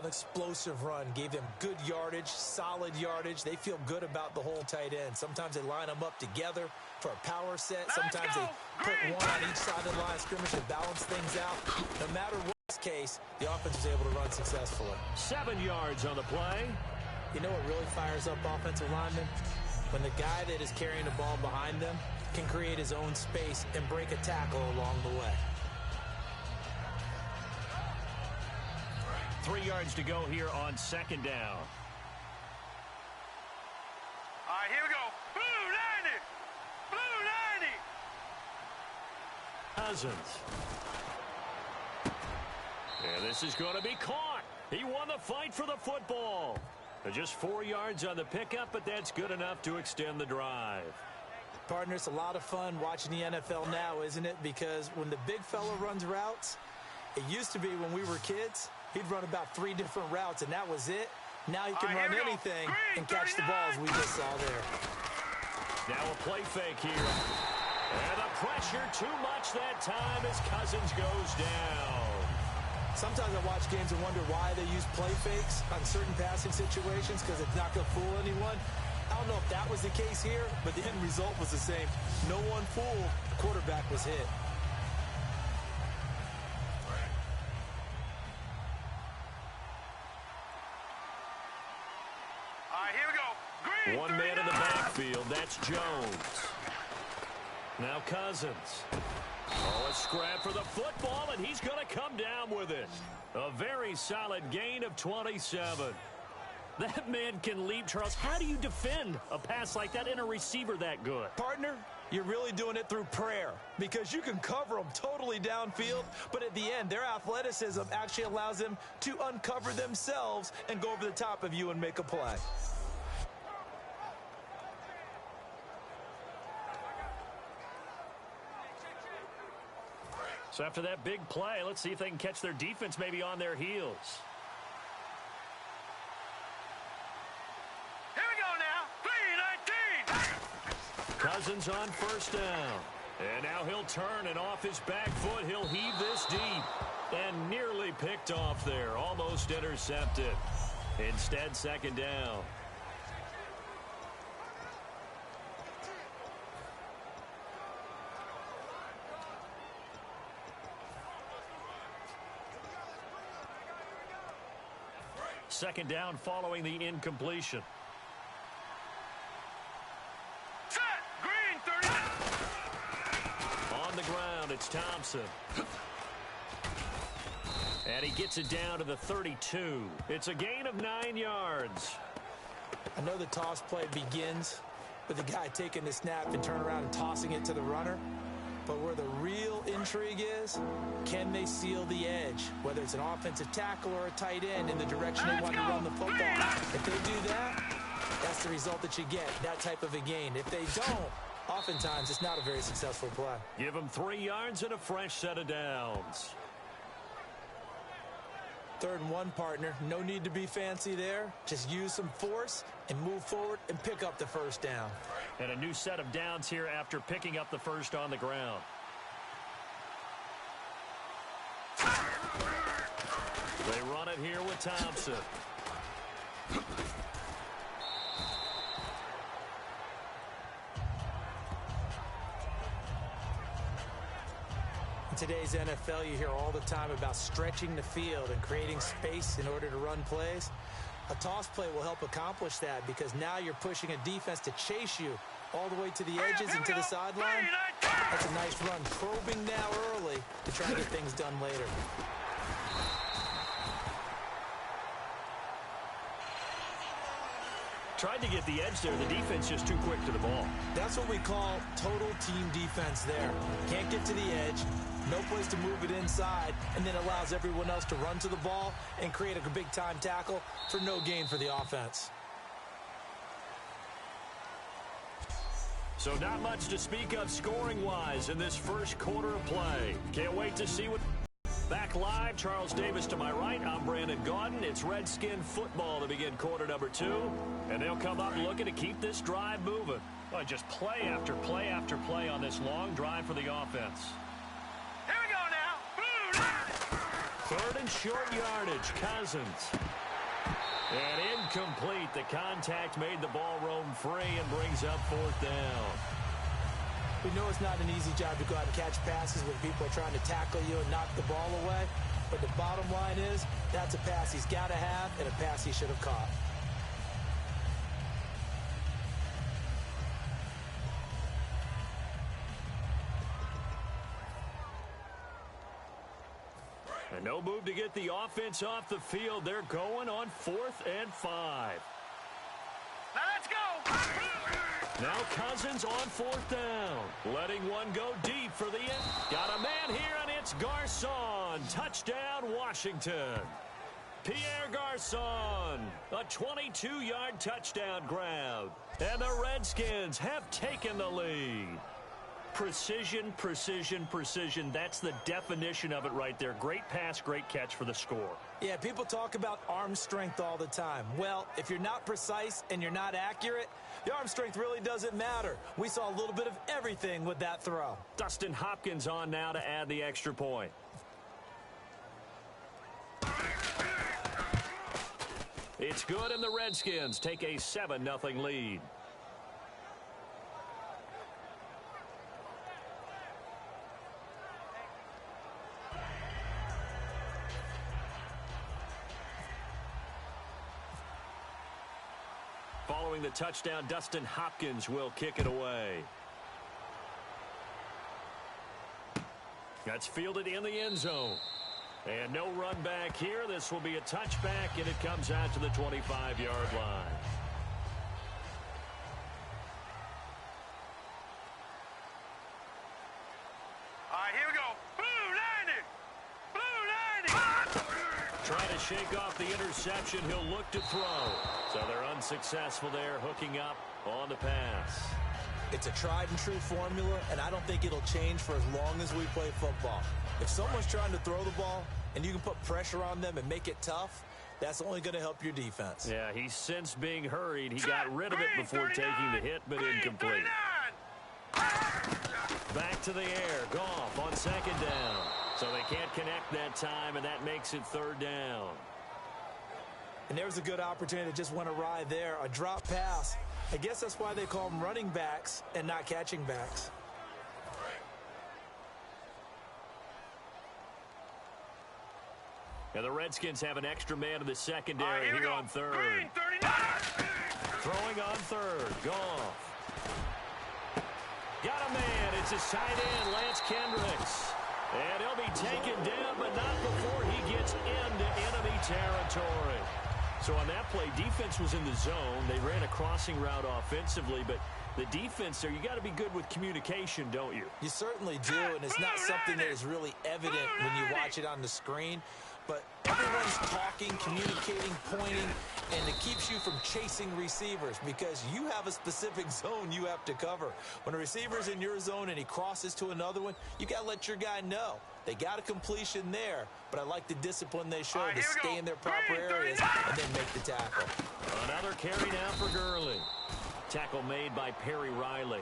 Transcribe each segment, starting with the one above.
explosive run, gave them good yardage, solid yardage. They feel good about the whole tight end. Sometimes they line them up together for a power set. Sometimes they put one on each side of the line of scrimmage to balance things out. No matter what case, the offense was able to run successfully. 7 yards on the play. You know what really fires up offensive linemen? When the guy that is carrying the ball behind them can create his own space and break a tackle along the way. 3 yards to go here on second down. All right, here we go. Blue 90. Blue 90. Cousins. And this is going to be caught. He won the fight for the football. Just 4 yards on the pickup, but that's good enough to extend the drive. Partner, it's a lot of fun watching the NFL now, isn't it? Because when the big fella runs routes, it used to be when we were kids, he'd run about 3 different routes, and that was it. Now he can run anything and catch the ball, as we just saw there. Now a play fake here. And the pressure too much that time as Cousins goes down. Sometimes I watch games and wonder why they use play fakes on certain passing situations, because it's not going to fool anyone. I don't know if that was the case here, but the end result was the same. No one fooled. The quarterback was hit. All right, here we go. Green, 1 man in the backfield. That's Jones. Now Cousins. Oh, a scrap for the football, and he's going to come down with it. A very solid gain of 27. That man can leap, Charles. How do you defend a pass like that and a receiver that good? Partner, you're really doing it through prayer, because you can cover them totally downfield, but at the end, their athleticism actually allows them to uncover themselves and go over the top of you and make a play. So after that big play, let's see if they can catch their defense maybe on their heels. Here we go now. 3-19. Cousins on first down. And now he'll turn, and off his back foot, he'll heave this deep. And nearly picked off there. Almost intercepted. Instead, second down. Second down following the incompletion. Set. Green 30. On the ground, it's Thompson. And he gets it down to the 32. It's a gain of 9 yards. I know the toss play begins with the guy taking the snap and turn around and tossing it to the runner. But where the real intrigue is, can they seal the edge? Whether it's an offensive tackle or a tight end in the direction they want to run the football. If they do that, that's the result that you get, that type of a gain. If they don't, oftentimes it's not a very successful play. Give them 3 yards and a fresh set of downs. 3rd and 1, partner. No need to be fancy there. Just use some force and move forward and pick up the first down. And a new set of downs here after picking up the first on the ground. They run it here with Thompson. In today's NFL, you hear all the time about stretching the field and creating space in order to run plays. A toss play will help accomplish that, because now you're pushing a defense to chase you all the way to the edges and to the sideline. That's a nice run. Probing now early to try and get things done later. Tried to get the edge there. The defense just too quick to the ball. That's what we call total team defense there. Can't get to the edge, no place to move it inside, and then allows everyone else to run to the ball and create a big-time tackle for no gain for the offense. So not much to speak of scoring-wise in this first quarter of play. Can't wait to see what... Back live, Charles Davis to my right. I'm Brandon Gaudin. It's Redskin football to begin quarter number 2. And they'll come up looking to keep this drive moving. Well, just play after play after play on this long drive for the offense. Here we go now. Blue 90. Third and short yardage, Cousins. And incomplete. The contact made the ball roam free and brings up fourth down. We know it's not an easy job to go out and catch passes when people are trying to tackle you and knock the ball away. But the bottom line is, that's a pass he's got to have and a pass he should have caught. And no move to get the offense off the field. They're going on 4th and 5. Now let's go. Now Cousins on 4th down. Letting one go deep for the end. Got a man here, and it's Garcon. Touchdown, Washington. Pierre Garcon, a 22-yard touchdown grab. And the Redskins have taken the lead. Precision, precision, precision. That's the definition of it right there. Great pass, great catch for the score. Yeah, people talk about arm strength all the time. Well, if you're not precise and you're not accurate, the arm strength really doesn't matter. We saw a little bit of everything with that throw. Dustin Hopkins on now to add the extra point. It's good, and the Redskins take a 7-0 lead. Following the touchdown, Dustin Hopkins will kick it away. That's fielded in the end zone. And no run back here. This will be a touchback, and it comes out to the 25-yard line. All right, here we go. Blue 90. Blue 90. Trying to shake off the interception. He'll look to throw. So they're unsuccessful there, hooking up on the pass. It's a tried and true formula, and I don't think it'll change for as long as we play football. If someone's trying to throw the ball and you can put pressure on them and make it tough, that's only going to help your defense. Yeah, he's since being hurried. He got rid of it before taking the hit, but incomplete. Back to the air. Goff on 2nd down. So they can't connect that time, and that makes it 3rd down. And there's a good opportunity that just went awry there. A drop pass. I guess that's why they call them running backs and not catching backs. Now the Redskins have an extra man in the secondary here on 3rd. Throwing on 3rd. Goff. Got a man. It's his tight end, Lance Kendricks. And he'll be taken down, but not before he gets into enemy territory. So on that play, defense was in the zone. They ran a crossing route offensively, but the defense there, you got to be good with communication, don't you? You certainly do, and it's not something that is really evident when you watch it on the screen. But everyone's talking, communicating, pointing, and it keeps you from chasing receivers because you have a specific zone you have to cover. When a receiver's in your zone and he crosses to another one, you got to let your guy know. They got a completion there, but I like the discipline they show to stay in their proper areas and then make the tackle. Another carry now for Gurley. Tackle made by Perry Riley.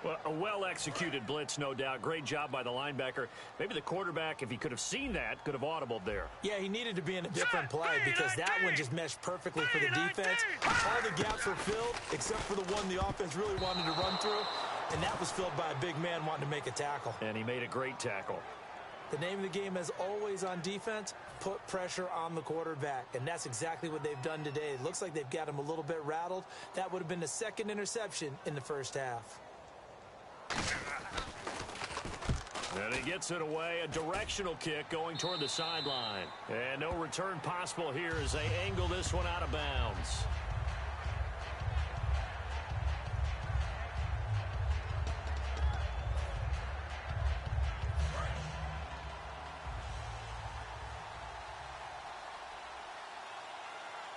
Well, a well-executed blitz, no doubt. Great job by the linebacker. Maybe the quarterback, if he could have seen that, could have audibled there. Yeah, he needed to be in a different play because that one just meshed perfectly for the defense. All the gaps were filled except for the one the offense really wanted to run through, and that was filled by a big man wanting to make a tackle. And he made a great tackle. The name of the game, as always on defense, put pressure on the quarterback, and that's exactly what they've done today. It looks like they've got him a little bit rattled. That would have been the 2nd interception in the first half. And he gets it away, a directional kick going toward the sideline. And no return possible here as they angle this one out of bounds.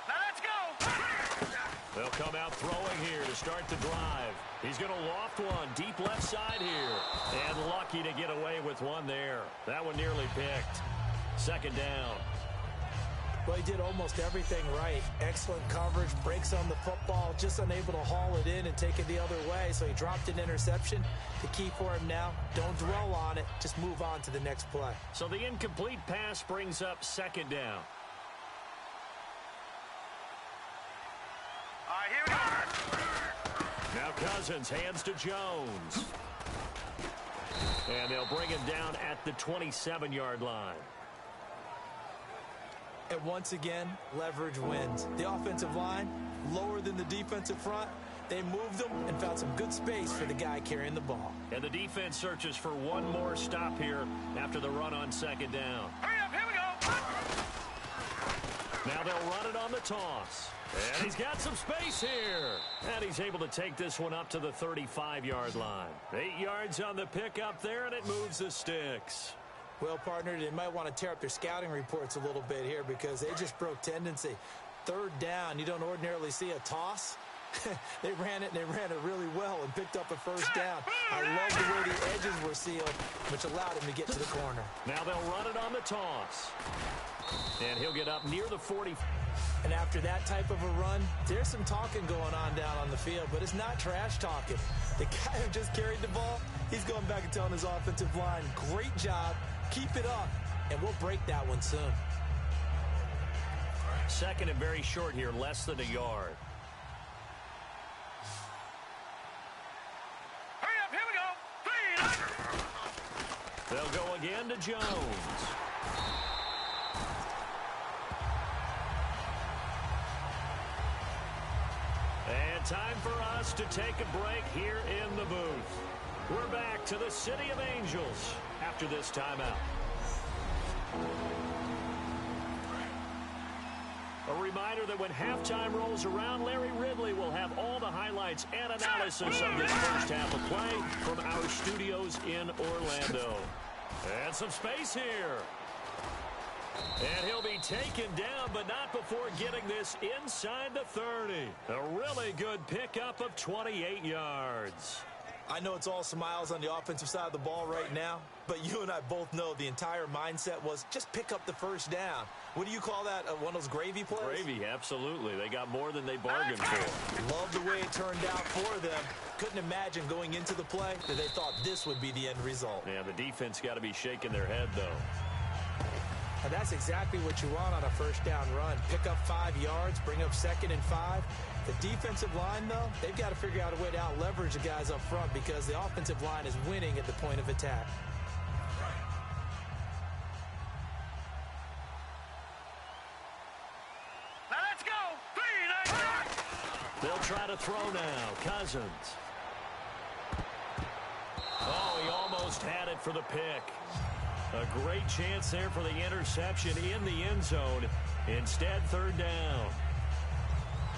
Now let's go. They'll come out throwing here to start the drive. He's going to loft one deep left side here. And lucky to get away with one there. That one nearly picked. 2nd down. Well, he did almost everything right. Excellent coverage, breaks on the football, just unable to haul it in and take it the other way, so he dropped an interception. The key for him now, don't dwell on it, just move on to the next play. So the incomplete pass brings up second down. All right, here we go. Now Cousins hands to Jones. And they'll bring him down at the 27-yard line. And once again, leverage wins. The offensive line, lower than the defensive front. They moved them and found some good space for the guy carrying the ball. And the defense searches for one more stop here after the run on second down. Hurry up, here we go. Now they'll run it on the toss. And he's got some space here. And he's able to take this one up to the 35-yard line. 8 yards on the pickup there, and it moves the sticks. Well, partner, they might want to tear up their scouting reports a little bit here because they just broke tendency. Third down, you don't ordinarily see a toss. They ran it really well and picked up a first down. I love the way the edges were sealed, which allowed him to get to the corner. Now they'll run it on the toss. And he'll get up near the 40. And after that type of a run, there's some talking going on down on the field, but it's not trash talking. The guy who just carried the ball, he's going back and telling his offensive line, great job, keep it up, and we'll break that one soon. Second and very short here, less than a yard. Hurry up, here we go. They'll go again to Jones. And time for us to take a break here in the booth. We're back to the City of Angels after this timeout. A reminder that when halftime rolls around, Larry Ridley will have all the highlights and analysis of this first half of play from our studios in Orlando. And some space here. And he'll be taken down, but not before getting this inside the 30. A really good pickup of 28 yards. I know it's all smiles on the offensive side of the ball right now, but you and I both know the entire mindset was just pick up the first down. What do you call that, one of those gravy plays? Gravy, absolutely. They got more than they bargained for. Love the way it turned out for them. Couldn't imagine going into the play that they thought this would be the end result. Yeah, the defense got to be shaking their head, though. And that's exactly what you want on a first down run. Pick up 5 yards, bring up 2nd and 5. The defensive line, though, they've got to figure out a way to out-leverage the guys up front because the offensive line is winning at the point of attack. Now let's go. 3, They'll try to throw now. Cousins. Oh, he almost had it for the pick. A great chance there for the interception in the end zone. Instead, third down.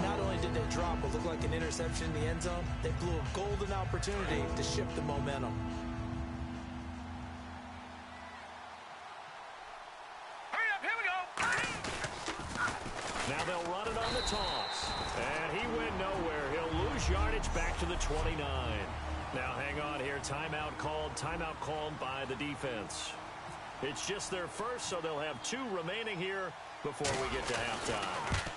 Not only did they drop what looked like an interception in the end zone, they blew a golden opportunity to shift the momentum. Hurry up, here we go. Now they'll run it on the toss. And he went nowhere. He'll lose yardage back to the 29. Now hang on here. Timeout called by the defense. It's just their first, so they'll have 2 remaining here before we get to halftime.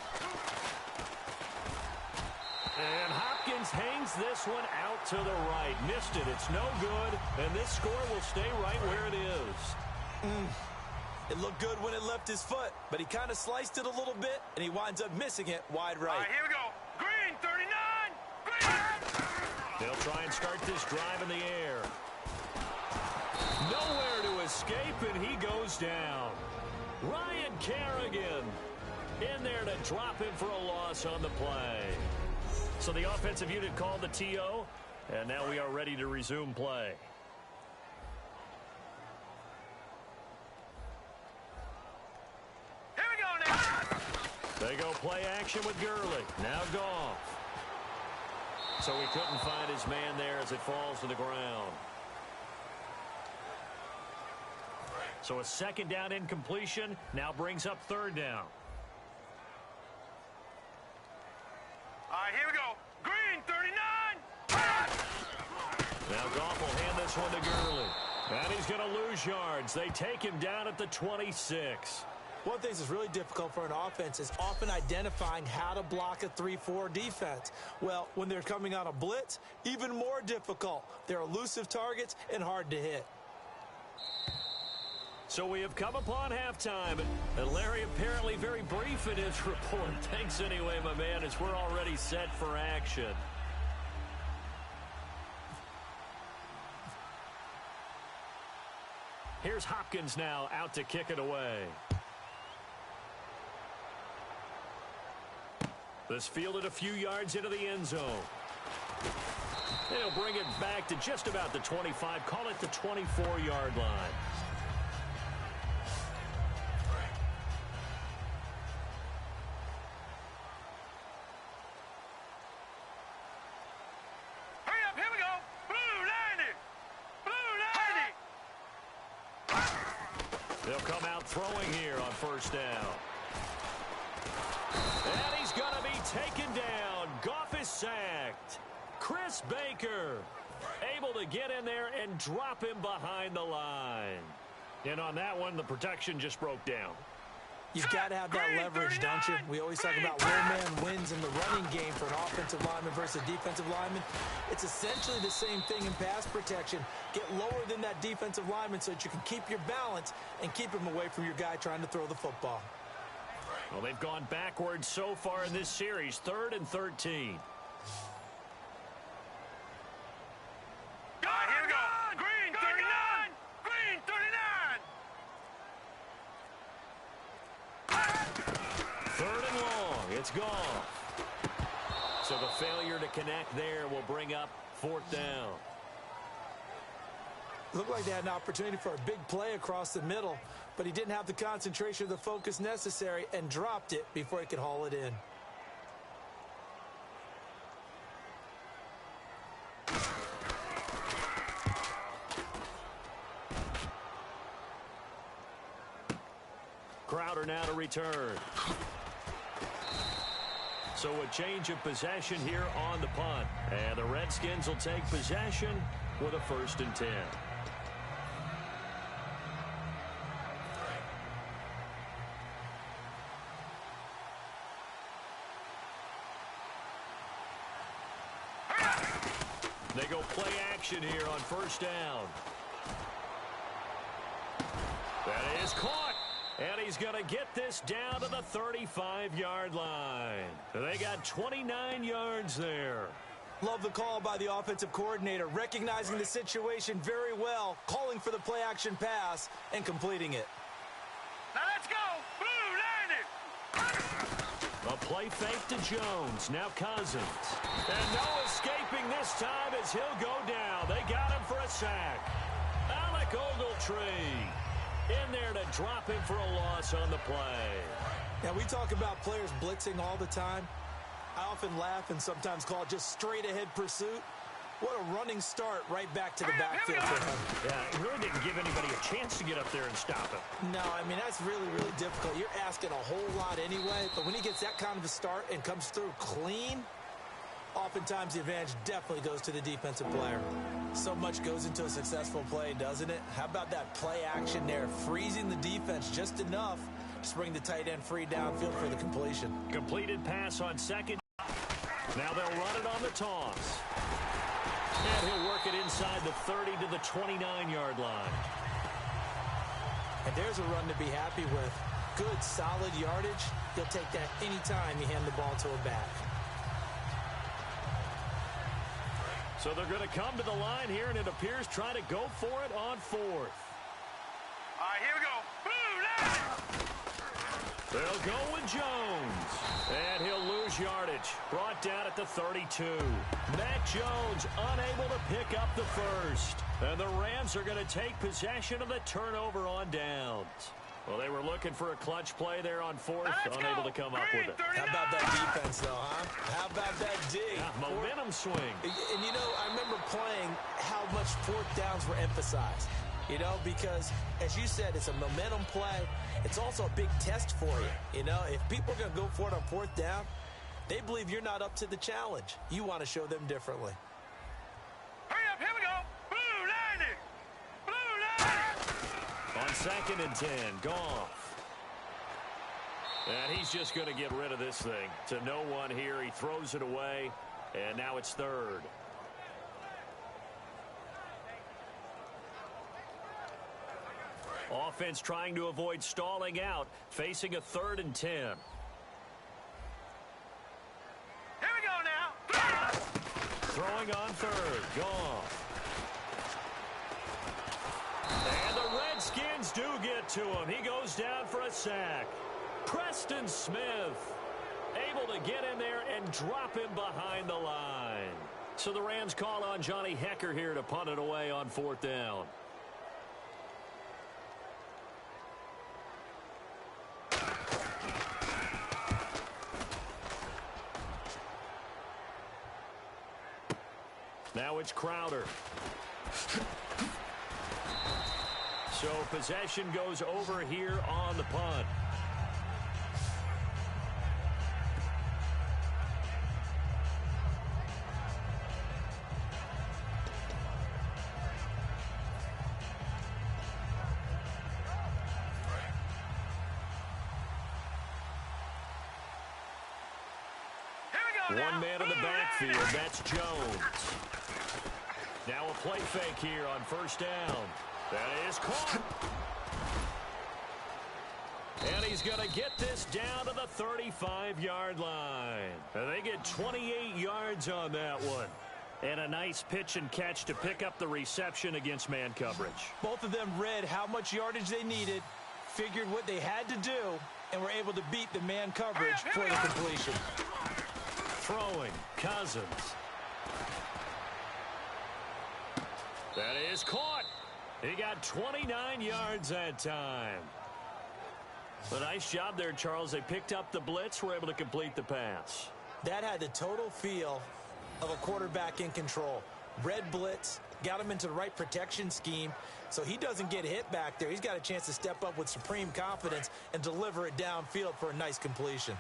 And Hopkins hangs this one out to the right. Missed it. It's no good. And this score will stay right where it is. It looked good when it left his foot, but he kind of sliced it a little bit, and he winds up missing it wide right. All right, here we go. Green, 39. Green. They'll try and start this drive in the air. Nowhere to escape, and he goes down. Ryan Kerrigan in there to drop him for a loss on the play. So the offensive unit called the TO, and now we are ready to resume play. Here we go now. They go play action with Gurley. Now Goff. So he couldn't find his man there as it falls to the ground. So a second down incompletion now brings up third down. All right, here we go. Green, 39. Now Goff will hand this one to Gurley. And he's going to lose yards. They take him down at the 26. One of the things that's really difficult for an offense is often identifying how to block a 3-4 defense. Well, when they're coming on a blitz, even more difficult. They're elusive targets and hard to hit. So we have come upon halftime, and Larry apparently very brief in his report. Thanks anyway, my man, as we're already set for action. Here's Hopkins now out to kick it away. This fielded a few yards into the end zone. They'll bring it back to just about the 25, call it the 24-yard line. Hurry up, here we go. Blue 90. Blue 90. They'll come out throwing here on first down. And he's going to be taken down. Goff is sacked. Chris Baker able to get in there and drop him behind the line. And on that one, the protection just broke down. You've got to have that leverage, don't you? We always talk about where man wins in the running game for an offensive lineman versus a defensive lineman. It's essentially the same thing in pass protection. Get lower than that defensive lineman so that you can keep your balance and keep him away from your guy trying to throw the football. Well, they've gone backwards so far in this series, 3rd and 13. Here we go. Green 39. Green 39. 3rd and long. It's gone. So the failure to connect there will bring up 4th down. Looked like they had an opportunity for a big play across the middle, but he didn't have the concentration or the focus necessary and dropped it before he could haul it in. Crowder now to return. So a change of possession here on the punt. And the Redskins will take possession with a 1st and 10. They go play action here on first down. That is caught. And he's going to get this down to the 35-yard line. They got 29 yards there. Love the call by the offensive coordinator, recognizing the situation very well, calling for the play-action pass, and completing it. Now let's go. Blue 90. A play fake to Jones. Now Cousins. And no escaping this time as he'll go down. They got him for a sack. Alec Ogletree in there to drop him for a loss on the play. Now, we talk about players blitzing all the time. I often laugh and sometimes call it just straight-ahead pursuit. What a running start right back to the backfield for him. Yeah, it really didn't give anybody a chance to get up there and stop him. No, I mean, that's really, really difficult. You're asking a whole lot anyway, but when he gets that kind of a start and comes through clean, oftentimes the advantage definitely goes to the defensive player. So much goes into a successful play, doesn't it? How about that play action there, freezing the defense just enough to bring the tight end free downfield for the completion. Completed pass on second. Now they'll run it on the toss. And he'll work it inside the 30 to the 29-yard line. And there's a run to be happy with. Good, solid yardage. He'll take that anytime you hand the ball to a back. So they're going to come to the line here, and it appears trying to go for it on 4th. All right, here we go. Blue 90. They'll go with Jones. And he'll lose yardage. Brought down at the 32. Matt Jones unable to pick up the first. And the Rams are going to take possession of the turnover on downs. Well, they were looking for a clutch play there on 4th. Unable to come up with it. How about that defense, though, huh? How about that dig? Yeah, momentum swing. And, you know, I remember playing how much 4th downs were emphasized. You know, because, as you said, it's a momentum play. It's also a big test for you. You know, if people are going to go for it on 4th down, they believe you're not up to the challenge. You want to show them differently. Hurry up, here we go. Blue 90. Blue 90. On 2nd and 10, Goff. And he's just going to get rid of this thing. To no one here. He throws it away. And now it's third. Offense trying to avoid stalling out. Facing a 3rd and 10. Here we go now. Throwing on third. Goff. And the Redskins do get to him. He goes down for a sack. Preston Smith able to get in there and drop him behind the line. So the Rams call on Johnny Hecker here to punt it away on 4th down. Now it's Crowder. So possession goes over here on the punt. One man in the backfield, that's Jones. Now a play fake here on 1st down. That is caught. And he's going to get this down to the 35-yard line. And they get 28 yards on that one. And a nice pitch and catch to pick up the reception against man coverage. Both of them read how much yardage they needed, figured what they had to do, and were able to beat the man coverage for the completion. Throwing, Cousins. That is caught. He got 29 yards that time. A nice job there, Charles. They picked up the blitz, were able to complete the pass. That had the total feel of a quarterback in control. Red blitz, got him into the right protection scheme, so he doesn't get hit back there. He's got a chance to step up with supreme confidence and deliver it downfield for a nice completion.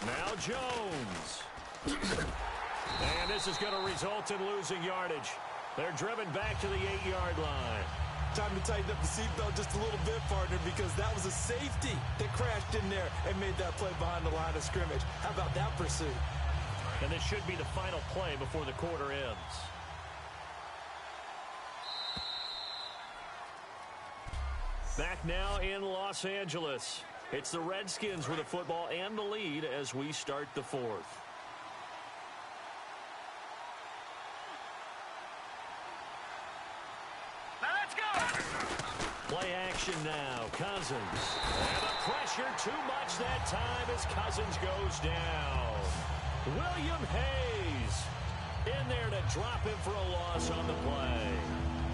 Now Jones. And this is going to result in losing yardage. They're driven back to the 8-yard line. Time to tighten up the seatbelt just a little bit, partner, because that was a safety that crashed in there and made that play behind the line of scrimmage. How about that pursuit? And this should be the final play before the quarter ends. Back now in Los Angeles. It's the Redskins with the football and the lead as we start the 4th. Now let's go. Play action now. Cousins. And the pressure too much that time as Cousins goes down. William Hayes in there to drop him for a loss on the play.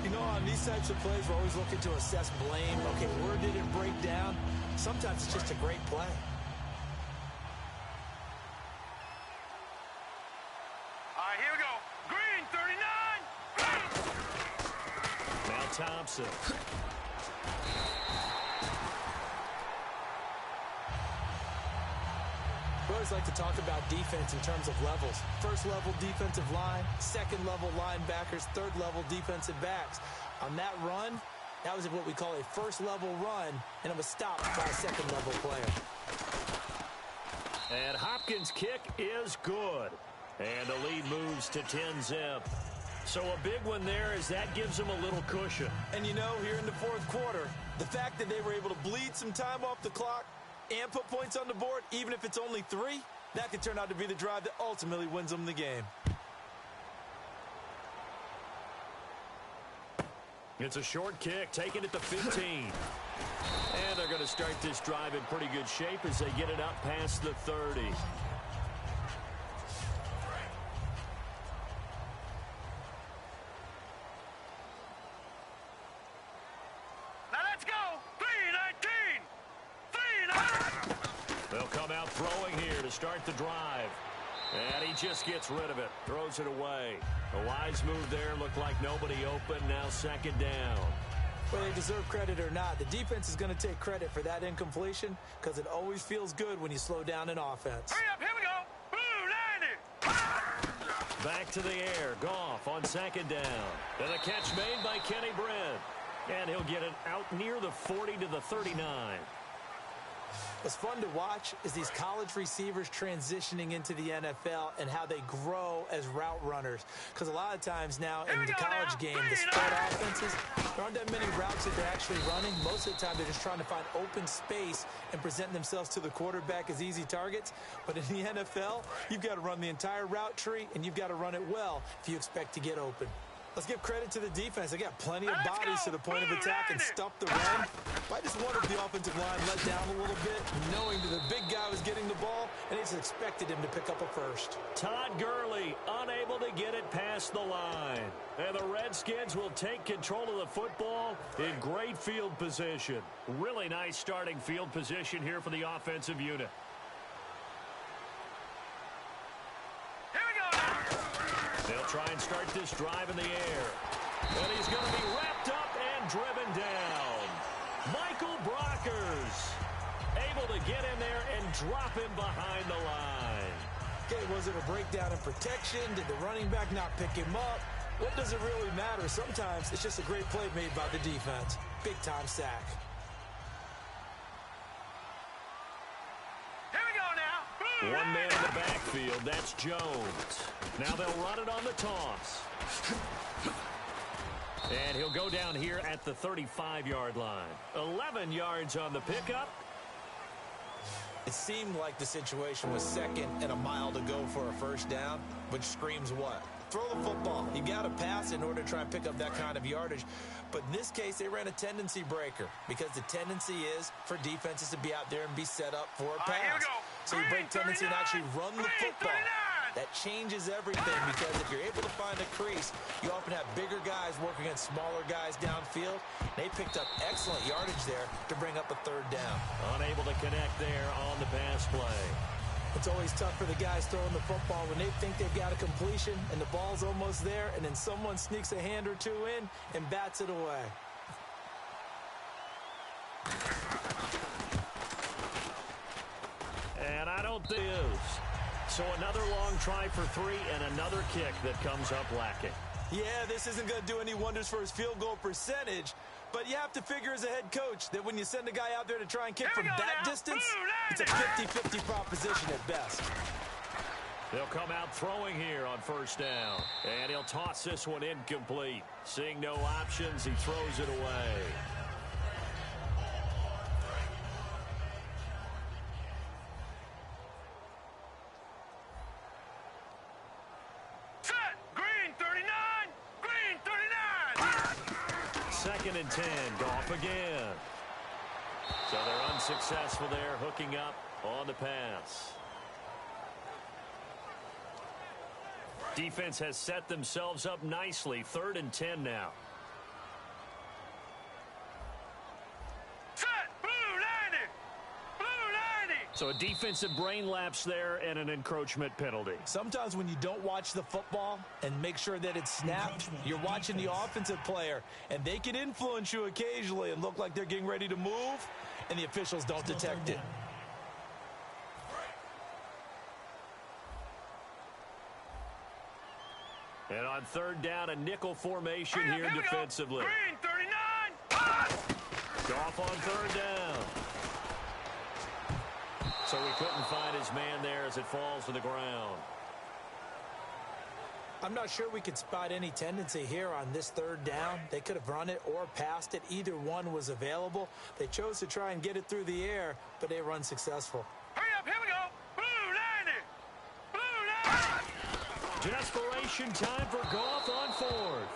You know, on these types of plays, we're always looking to assess blame. Okay, where did it break down? Sometimes it's just a great play. All right, here we go. Green, 39. Now Thompson. We always like to talk about defense in terms of levels. First level defensive line, second level linebackers, third level defensive backs. On that run, that was what we call a first level run, and it was stopped by a second level player. And Hopkins' kick is good. And the lead moves to 10-zip. So a big one there as that gives them a little cushion. And you know, here in the 4th quarter, the fact that they were able to bleed some time off the clock and put points on the board, even if it's only 3, that could turn out to be the drive that ultimately wins them the game. It's a short kick, taken at the 15. And they're going to start this drive in pretty good shape as they get it up past the 30. Now let's go. 3-19. 3-19. They'll come out throwing here to start the drive. And he just gets rid of it, throws it away. A wise move there, looked like nobody open, now 2nd down. Whether they deserve credit or not, the defense is going to take credit for that incompletion because it always feels good when you slow down an offense. Hurry up, here we go. Blue 90. Back to the air, Goff on 2nd down. And a catch made by Kenny Britt. And he'll get it out near the 40 to the 39. What's fun to watch is these college receivers transitioning into the NFL and how they grow as route runners. Because a lot of times now in the college game, the spread offenses, there aren't that many routes that they're actually running. Most of the time, they're just trying to find open space and present themselves to the quarterback as easy targets. But in the NFL, you've got to run the entire route tree, and you've got to run it well if you expect to get open. Let's give credit to the defense. They got plenty of bodies to the point of attack and stuff the run. I just wondered if the offensive line let down a little bit, knowing that the big guy was getting the ball, and it's expected him to pick up a first. Todd Gurley unable to get it past the line. And the Redskins will take control of the football in great field position. Really nice starting field position here for the offensive unit. They'll try and start this drive in the air. And he's going to be wrapped up and driven down. Michael Brockers able to get in there and drop him behind the line. Okay, was it a breakdown in protection? Did the running back not pick him up? What does it really matter? Sometimes it's just a great play made by the defense. Big-time sack. One man in the backfield, that's Jones. Now they'll run it on the toss. And he'll go down here at the 35-yard line. 11 yards on the pickup. It seemed like the situation was second and a mile to go for a first down, which screams what? Throw the football. You got to pass in order to try and pick up that kind of yardage. But in this case, they ran a tendency breaker because the tendency is for defenses to be out there and be set up for a pass. So you break tendency and actually run the football. That changes everything because if you're able to find a crease, you often have bigger guys working against smaller guys downfield. They picked up excellent yardage there to bring up a third down. Unable to connect there on the pass play. It's always tough for the guys throwing the football when they think they've got a completion and the ball's almost there, and then someone sneaks a hand or two in and bats it away. And I don't think it is. So another long try for three and another kick that comes up lacking. Yeah, this isn't going to do any wonders for his field goal percentage, but you have to figure as a head coach that when you send a guy out there to try and kick from that distance, it's a 50-50 proposition at best. They'll come out throwing here on first down, and he'll toss this one incomplete. Seeing no options, he throws it away. Second and 10, Goff again. So they're unsuccessful there, hooking up on the pass. Defense has set themselves up nicely. 3rd and 10 now. Set, blue 90, blue 90. So a defensive brain lapse there and an encroachment penalty. Sometimes when you don't watch the football and make sure that it's snapped, you're watching the offensive player, and they can influence you occasionally and look like they're getting ready to move, and the officials don't detect it. And on 3rd down, a nickel formation here defensively. Green 39. Goff on 3rd down. So he couldn't find his man there as it falls to the ground. I'm not sure we could spot any tendency here on this 3rd down. They could have run it or passed it. Either one was available. They chose to try and get it through the air, but they were unsuccessful. Hurry up, here we go. Blue 90. Blue 90. Desperation time for Goff on 4th.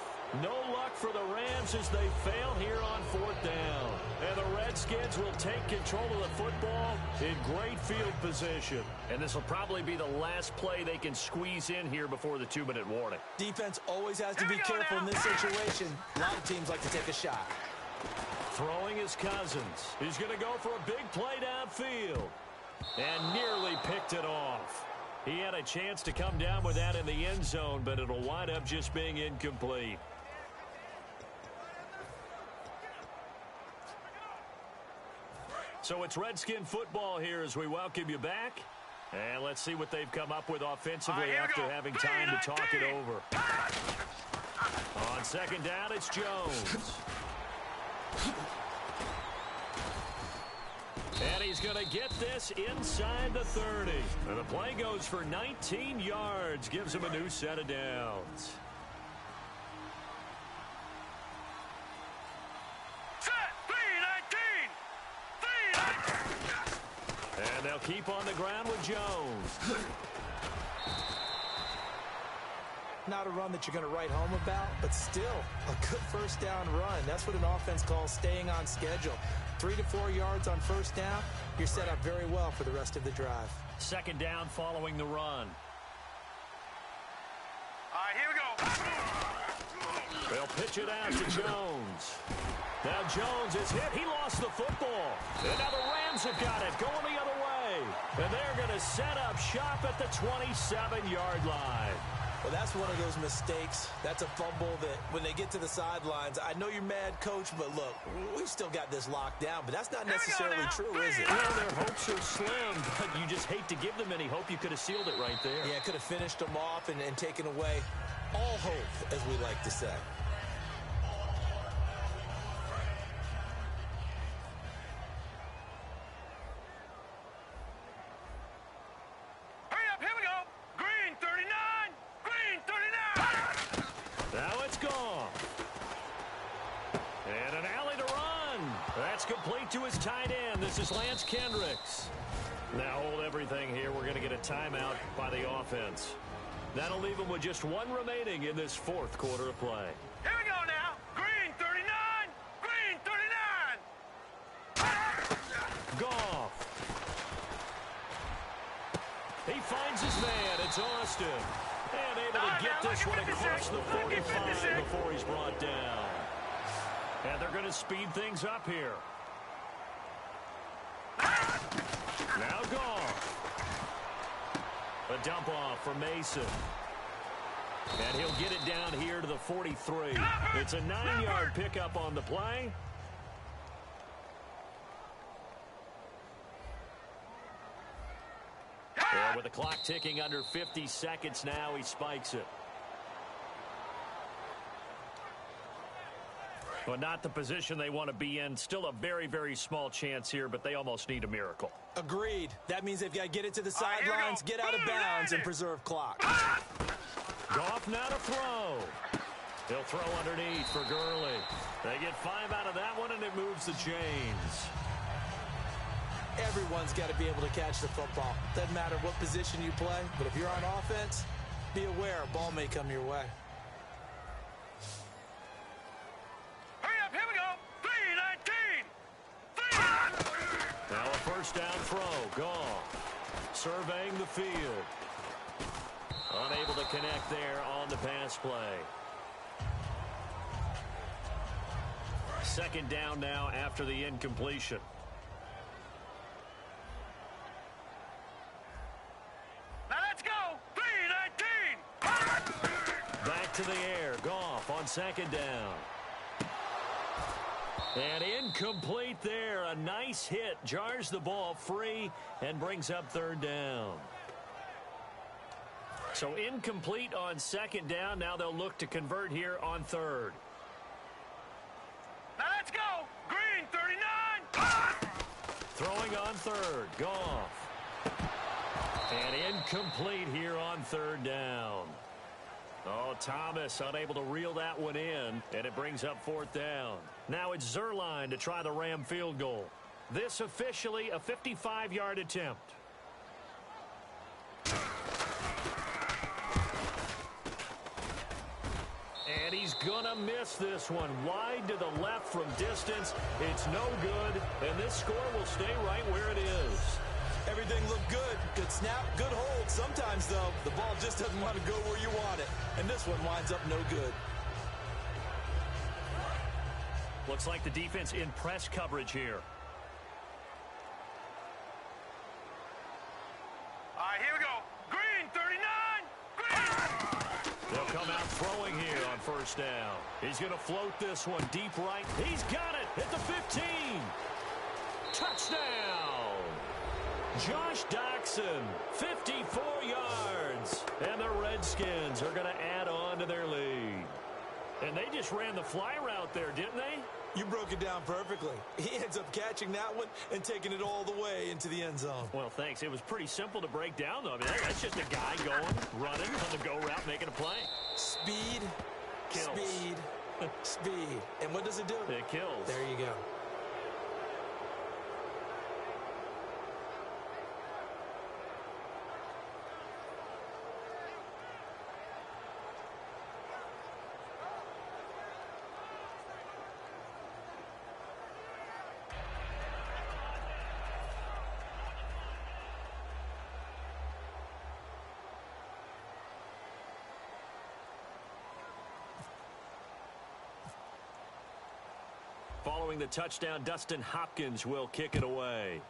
No luck for the Rams as they fail here on 4th down. And the Redskins will take control of the football in great field position. And this will probably be the last play they can squeeze in here before the 2-minute warning. Defense always has to be careful in this situation. A lot of teams like to take a shot. Throwing his Cousins. He's going to go for a big play downfield. And nearly picked it off. He had a chance to come down with that in the end zone, but it'll wind up just being incomplete. So it's Redskin football here as we welcome you back. And let's see what they've come up with offensively after having time to talk it over. On 2nd down, it's Jones. And he's going to get this inside the 30. And the play goes for 19 yards, gives him a new set of downs. Set, 3-19. And they'll keep on the ground with Jones. Not a run that you're going to write home about, but still a good first down run. That's what an offense calls staying on schedule. 3 to 4 yards on first down, you're set up very well for the rest of the drive. Second down following the run. All right, here we go. They'll pitch it out to Jones. Now Jones is hit. He lost the football. And now the Rams have got it going the other way. And they're going to set up shop at the 27-yard line. Well, that's one of those mistakes. That's a fumble that when they get to the sidelines, I know you're mad, Coach, but look, we've still got this locked down. But that's not necessarily true, is it? Well, their hopes are slim, but you just hate to give them any hope. You could have sealed it right there. Yeah, could have finished them off and taken away all hope, as we like to say. Complete to his tight end. This is Lance Kendricks. Now hold everything here. We're going to get a timeout by the offense. That'll leave them with just one remaining in this fourth quarter of play. Here we go now. Green 39. Green 39. Goff. He finds his man. It's Austin. And able to get this one across the 45 before he's brought down. And they're going to speed things up here. Now Goff. A dump off for Mason. And he'll get it down here to the 43. It's a 9-yard pickup on the play. And with the clock ticking under 50 seconds now, he spikes it. But not the position they want to be in. Still a very, very small chance here, but they almost need a miracle. Agreed. That means they've got to get it to the sidelines, get out of bounds, and preserve clock. Goff now to throw. He'll throw underneath for Gurley. They get 5 out of that one, and it moves the chains. Everyone's got to be able to catch the football. Doesn't matter what position you play, but if you're on offense, be aware a ball may come your way. Here we go. 3-19. Now a first down throw. Goff surveying the field. Unable to connect there on the pass play. Second down now after the incompletion. Now let's go. 3-19. Back to the air. Goff on second down. And incomplete there. A nice hit. Jars the ball free and brings up third down. So incomplete on second down. Now they'll look to convert here on third. Now let's go. Green 39. Throwing on third. Goff. And incomplete here on third down. Oh, Thomas unable to reel that one in, and it brings up fourth down. Now it's Zerline to try the Ram field goal. This officially a 55-yard attempt. And he's going to miss this one. Wide to the left from distance. It's no good, and this score will stay right where it is. Everything looked good. Good snap, good hold. Sometimes, though, the ball just doesn't want to go where you want it. And this one winds up no good. Looks like the defense in press coverage here. All right, here we go. Green 39. Green. They'll come out throwing here on first down. He's going to float this one deep right. He's got it at the 15. Touchdown. Josh Doxson, 54 yards. And the Redskins are going to add on to their lead. And they just ran the fly route there, didn't they? You broke it down perfectly. He ends up catching that one and taking it all the way into the end zone. Well, thanks. It was pretty simple to break down, though. I mean, that's just a guy going, running on the go route, making a play. Speed, kills. Speed, speed. And what does it do? It kills. There you go. Following the touchdown, Dustin Hopkins will kick it away.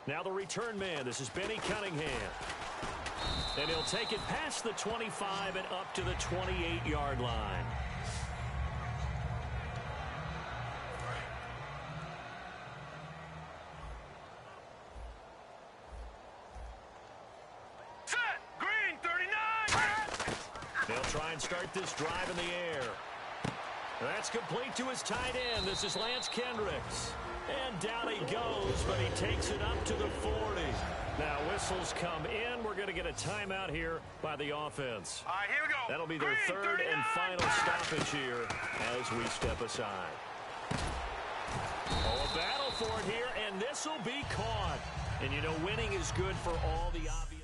Now the return man. This is Benny Cunningham. And he'll take it past the 25 and up to the 28-yard line. Set! Green, 39! They'll try and start this drive in the air. That's complete to his tight end. This is Lance Kendricks. And down he goes, but he takes it up to the 40. Now whistles come in. We're going to get a timeout here by the offense. All right, here we go. That'll be their Green, third 39. and final stoppage here as we step aside. Oh, a battle for it here, and this will be caught. And, you know, winning is good for all the obvious.